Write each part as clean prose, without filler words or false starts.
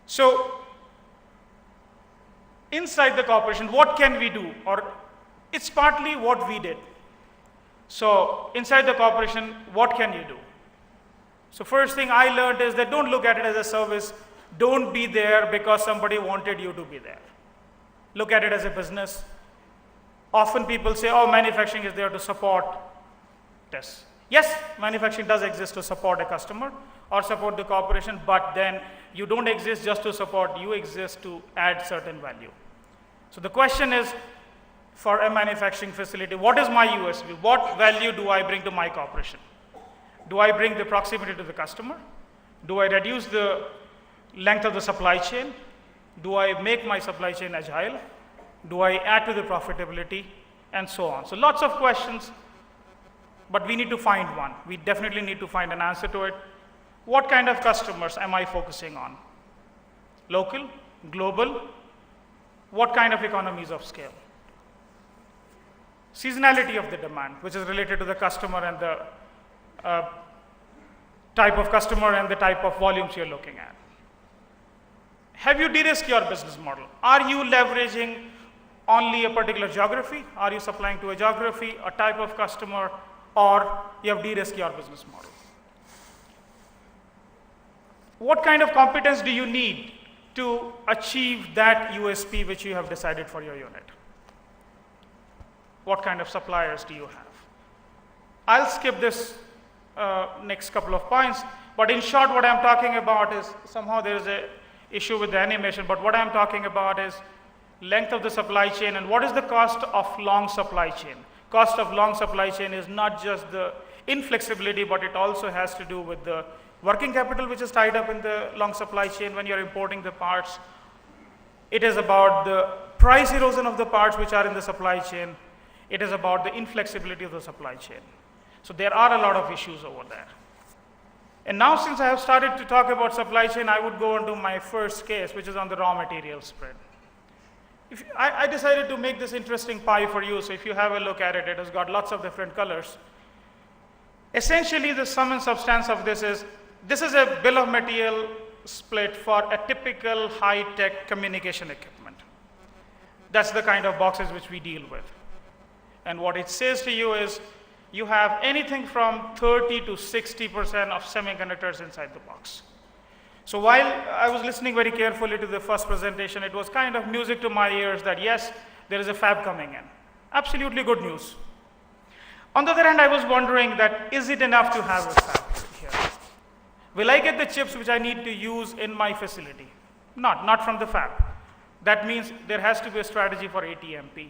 So inside the corporation, what can we do? Or it's partly what we did. So inside the corporation, what can you do? So first thing I learned is that don't look at it as a service. Don't be there because somebody wanted you to be there. Look at it as a business. Often people say, oh, manufacturing is there to support this. Yes, manufacturing does exist to support a customer or support the corporation, but then you don't exist just to support, you exist to add certain value. So the question is, for a manufacturing facility, what is my USP? What value do I bring to my corporation? Do I bring the proximity to the customer? Do I reduce the length of the supply chain? Do I make my supply chain agile? Do I add to the profitability? And so on. So lots of questions, but we need to find one. We definitely need to find an answer to it. What kind of customers am I focusing on? Local, global? What kind of economies of scale? Seasonality of the demand, which is related to the customer and the type of customer and the type of volumes you're looking at. Have you de-risked your business model? Are you leveraging only a particular geography? Are you supplying to a geography, a type of customer, or you have de-risked your business model? What kind of competence do you need to achieve that USP which you have decided for your unit? What kind of suppliers do you have? I'll skip this next couple of points, but in short, what I'm talking about is somehow there is a issue with the animation, but what I'm talking about is length of the supply chain and what is the cost of long supply chain. Cost of long supply chain is not just the inflexibility, but it also has to do with the working capital which is tied up in the long supply chain when you're importing the parts. It is about the price erosion of the parts which are in the supply chain. It is about the inflexibility of the supply chain. So there are a lot of issues over there. And now since I have started to talk about supply chain, I would go into my first case, which is on the raw material spread. I decided to make this interesting pie for you, so if you have a look at it, it has got lots of different colors. Essentially, the sum and substance of this is a bill of material split for a typical high-tech communication equipment. That's the kind of boxes which we deal with. And what it says to you is, you have anything from 30 to 60% of semiconductors inside the box. So while I was listening very carefully to the first presentation, it was kind of music to my ears that yes, there is a fab coming in. Absolutely good news. On the other hand, I was wondering that is it enough to have a fab here? Will I get the chips which I need to use in my facility? Not from the fab. That means there has to be a strategy for ATMP.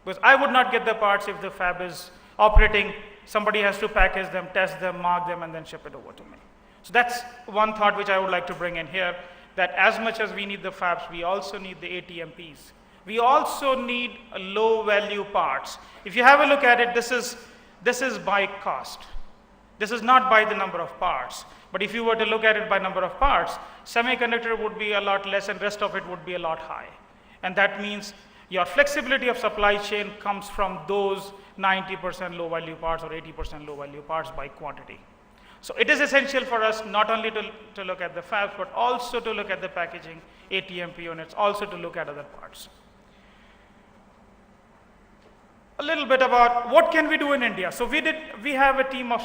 Because I would not get the parts if the fab is operating. Somebody has to package them, test them, mark them, and then ship it over to me. So that's one thought which I would like to bring in here, that as much as we need the fabs, we also need the ATMPs. We also need low value parts. If you have a look at it, this is by cost. This is not by the number of parts. But if you were to look at it by number of parts, semiconductor would be a lot less and rest of it would be a lot high. And that means your flexibility of supply chain comes from those 90% low value parts or 80% low value parts by quantity. So it is essential for us not only to look at the fabs, but also to look at the packaging, ATMP units, also to look at other parts. A little bit about what can we do in India. So we have a team of,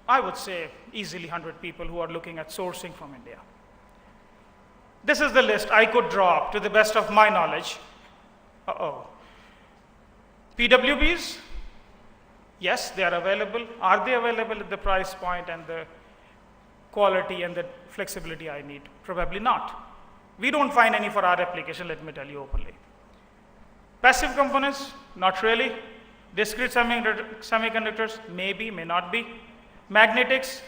I would say, easily 100 people who are looking at sourcing from India. This is the list I could draw up to the best of my knowledge. PWBs, yes, they are available. Are they available at the price point and the quality and the flexibility I need? Probably not. We don't find any for our application, let me tell you openly. Passive components, not really. Discrete semiconductors, maybe, may not be. Magnetics,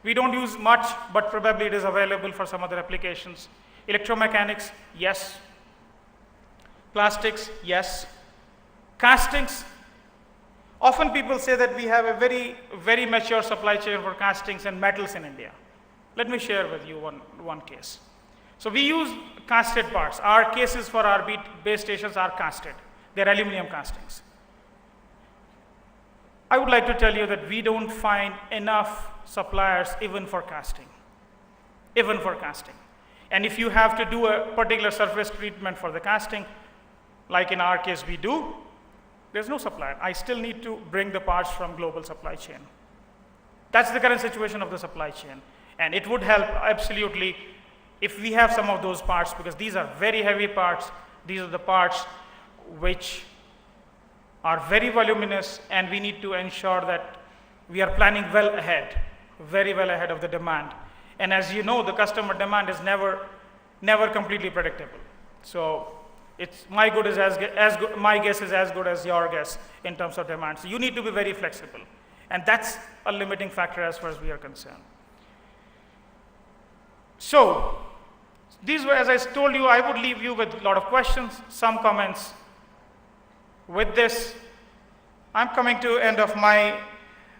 we don't use much, but probably it is available for some other applications. Electromechanics, yes. Plastics, yes. Castings, often people say that we have a very, very mature supply chain for castings and metals in India. Let me share with you one case. So we use casted parts. Our cases for our base stations are casted. They're aluminum castings. I would like to tell you that we don't find enough suppliers even for casting. Even for casting. And if you have to do a particular surface treatment for the casting, like in our case we do, there's no supplier. I still need to bring the parts from global supply chain. That's the current situation of the supply chain. And it would help absolutely if we have some of those parts, because these are very heavy parts. These are the parts which are very voluminous, and we need to ensure that we are planning well ahead, very well ahead of the demand. And as you know, the customer demand is never completely predictable. So it's my guess is as good as your guess in terms of demand. So you need to be very flexible, and that's a limiting factor as far as we are concerned. So these were, as I told you, I would leave you with a lot of questions, some comments. With this, I'm coming to end of my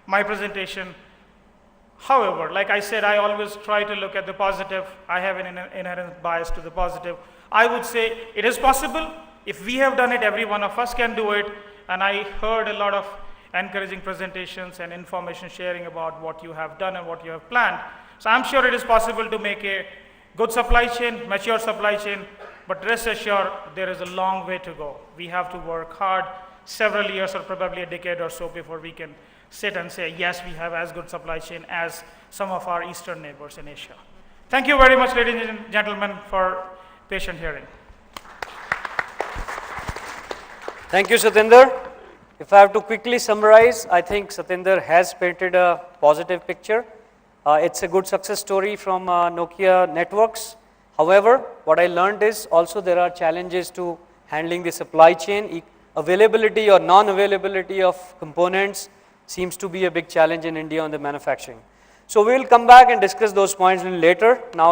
presentation. However, like I said, I always try to look at the positive. I have an inherent bias to the positive. I would say it is possible. If we have done it, every one of us can do it. And I heard a lot of encouraging presentations and information sharing about what you have done and what you have planned. So I'm sure it is possible to make a good supply chain, mature supply chain, but rest assured there is a long way to go. We have to work hard, several years or probably a decade or so before we can sit and say, yes, we have as good supply chain as some of our eastern neighbors in Asia. Thank you very much, ladies and gentlemen, for patient hearing. Thank you, Satinder. If I have to quickly summarize, I think Satinder has painted a positive picture. It's a good success story from Nokia Networks. However, what I learned is also there are challenges to handling the supply chain. Availability or non-availability of components seems to be a big challenge in India on the manufacturing. So we will come back and discuss those points a little later. Now